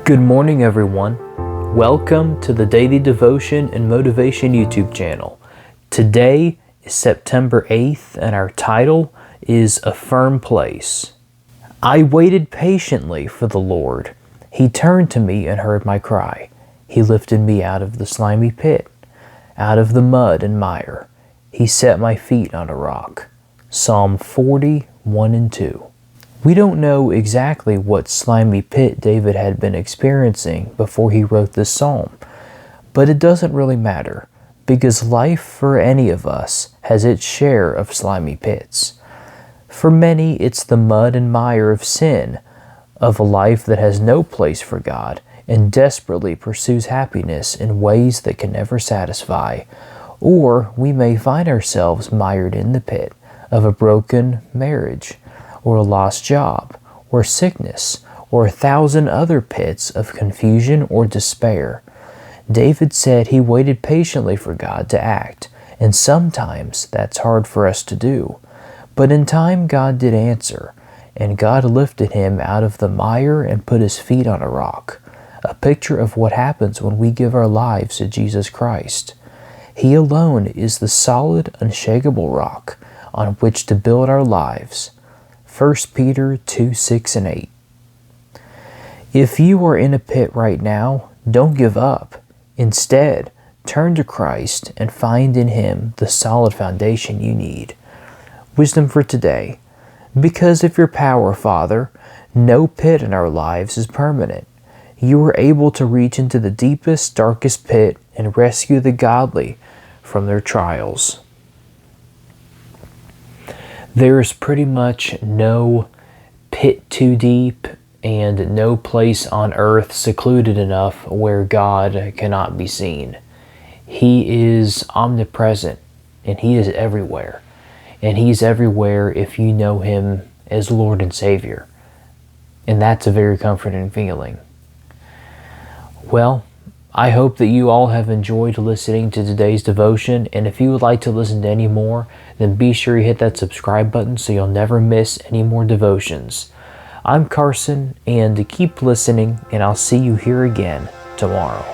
Good morning, everyone. Welcome to the Daily Devotion and Motivation YouTube channel. Today is September 8th, and our title is A Firm Place. I waited patiently for the Lord. He turned to me and heard my cry. He lifted me out of the slimy pit, out of the mud and mire. He set my feet on a rock. Psalm 40:1 and 2. We don't know exactly what slimy pit David had been experiencing before he wrote this psalm, but it doesn't really matter, because life for any of us has its share of slimy pits. For many, it's the mud and mire of sin, of a life that has no place for God and desperately pursues happiness in ways that can never satisfy. Or we may find ourselves mired in the pit of a broken marriage, or a lost job, or sickness, or 1,000 other pits of confusion or despair. David said he waited patiently for God to act, and sometimes that's hard for us to do. But in time, God did answer, and God lifted him out of the mire and put his feet on a rock, a picture of what happens when we give our lives to Jesus Christ. He alone is the solid, unshakable rock on which to build our lives. 1 Peter 2:6 and 8. If you are in a pit right now, don't give up. Instead, turn to Christ and find in Him the solid foundation you need. Wisdom for today. Because of your power, Father, no pit in our lives is permanent. You are able to reach into the deepest, darkest pit and rescue the godly from their trials. There is pretty much no pit too deep and no place on earth secluded enough where God cannot be seen. He is omnipresent and He is everywhere. And He's everywhere if you know Him as Lord and Savior. And that's a very comforting feeling. Well, I hope that you all have enjoyed listening to today's devotion, and if you would like to listen to any more, then be sure you hit that subscribe button so you'll never miss any more devotions. I'm Carson, and keep listening, and I'll see you here again tomorrow.